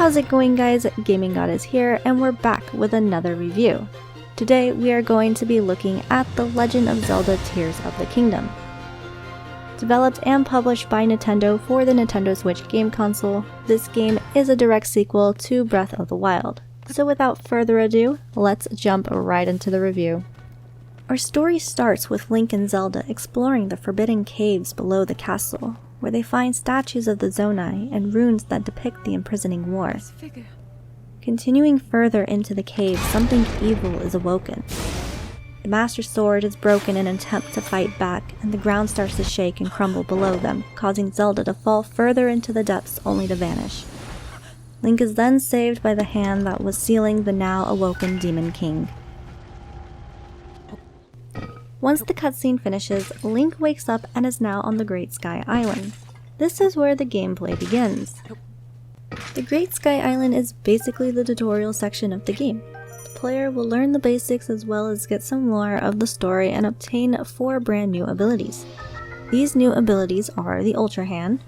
How's it going, guys? Gaming God is here, and we're back with another review. Today we are going to be looking at The Legend of Zelda Tears of the Kingdom. Developed and published by Nintendo for the Nintendo Switch game console, this game is a direct sequel to Breath of the Wild. So without further ado, let's jump right into the review. Our story starts with Link and Zelda exploring the forbidden caves below the castle, where they find statues of the Zonai and runes that depict the imprisoning war. Continuing further into the cave, something evil is awoken. The Master Sword is broken in an attempt to fight back, and the ground starts to shake and crumble below them, causing Zelda to fall further into the depths only to vanish. Link is then saved by the hand that was sealing the now awoken Demon King. Once the cutscene finishes, Link wakes up and is now on the Great Sky Island. This is where the gameplay begins. The Great Sky Island is basically the tutorial section of the game. The player will learn the basics as well as get some lore of the story and obtain 4 brand new abilities. These new abilities are the Ultra Hand,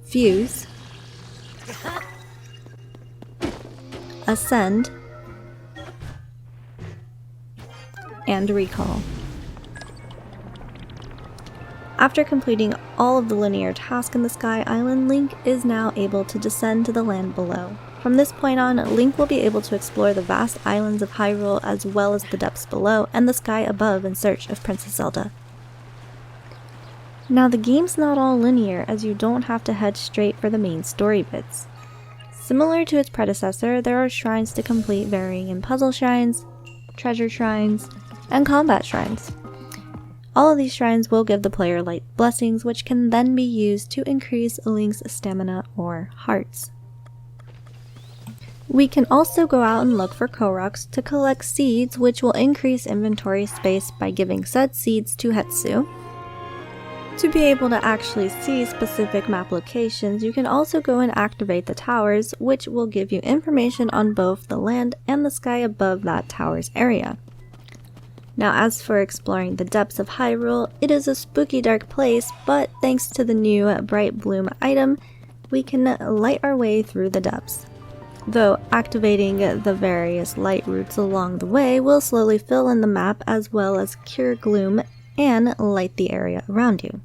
Fuse, Ascend, and Recall. After completing all of the linear tasks in the Sky Island, Link is now able to descend to the land below. From this point on, Link will be able to explore the vast islands of Hyrule as well as the depths below and the sky above in search of Princess Zelda. Now the game's not all linear, as you don't have to head straight for the main story bits. Similar to its predecessor, there are shrines to complete varying in puzzle shrines, treasure shrines, and combat shrines. All of these shrines will give the player light blessings, which can then be used to increase Link's stamina or hearts. We can also go out and look for Koroks to collect seeds, which will increase inventory space by giving said seeds to Hetsu. To be able to actually see specific map locations, you can also go and activate the towers, which will give you information on both the land and the sky above that tower's area. Now as for exploring the depths of Hyrule, it is a spooky dark place, but thanks to the new Bright Bloom item, we can light our way through the depths. Though activating the various light routes along the way will slowly fill in the map as well as cure gloom and light the area around you.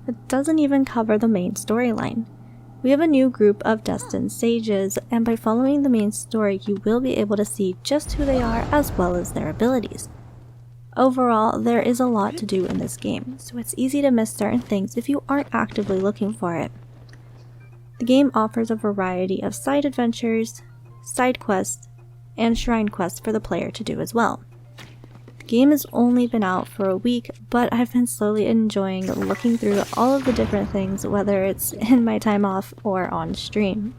It doesn't even cover the main storyline. We have a new group of destined sages, and by following the main story you will be able to see just who they are as well as their abilities. Overall, there is a lot to do in this game, so it's easy to miss certain things if you aren't actively looking for it. The game offers a variety of side adventures, side quests, and shrine quests for the player to do as well. The game has only been out for a week, but I've been slowly enjoying looking through all of the different things, whether it's in my time off or on stream.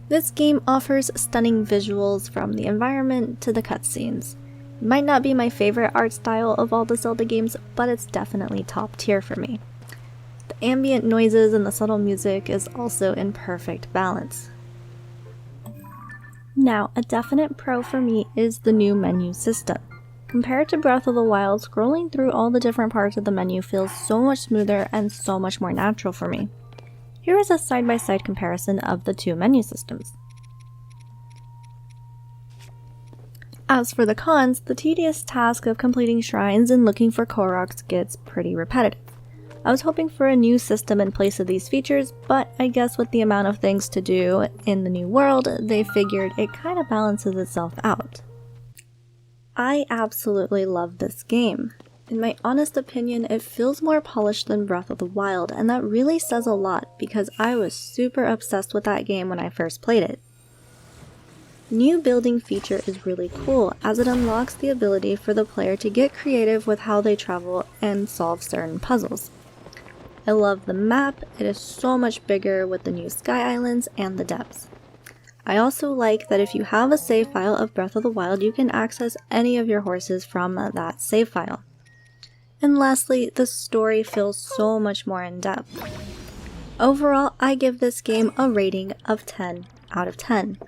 This game offers stunning visuals from the environment to the cutscenes. It might not be my favorite art style of all the Zelda games, but it's definitely top tier for me. The ambient noises and the subtle music is also in perfect balance. Now, a definite pro for me is the new menu system. Compared to Breath of the Wild, scrolling through all the different parts of the menu feels so much smoother and so much more natural for me. Here is a side-by-side comparison of the two menu systems. As for the cons, the tedious task of completing shrines and looking for Koroks gets pretty repetitive. I was hoping for a new system in place of these features, but I guess with the amount of things to do in the new world, they figured it kind of balances itself out. I absolutely love this game. In my honest opinion, it feels more polished than Breath of the Wild, and that really says a lot because I was super obsessed with that game when I first played it. The new building feature is really cool as it unlocks the ability for the player to get creative with how they travel and solve certain puzzles. I love the map, it is so much bigger with the new Sky Islands and the depths. I also like that if you have a save file of Breath of the Wild, you can access any of your horses from that save file. And lastly, the story feels so much more in depth. Overall, I give this game a rating of 10 out of 10.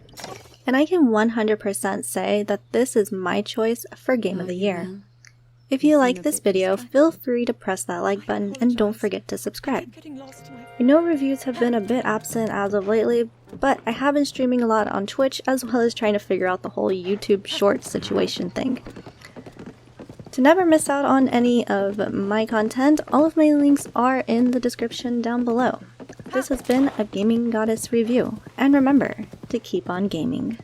And I can 100% say that this is my choice for Game of the Year. If you like this video, feel free to press that like button and don't forget to subscribe. I know reviews have been a bit absent as of lately, but I have been streaming a lot on Twitch as well as trying to figure out the whole YouTube short situation thing. To never miss out on any of my content, all of my links are in the description down below. This has been a Gaming Goddess review, and remember to keep on gaming.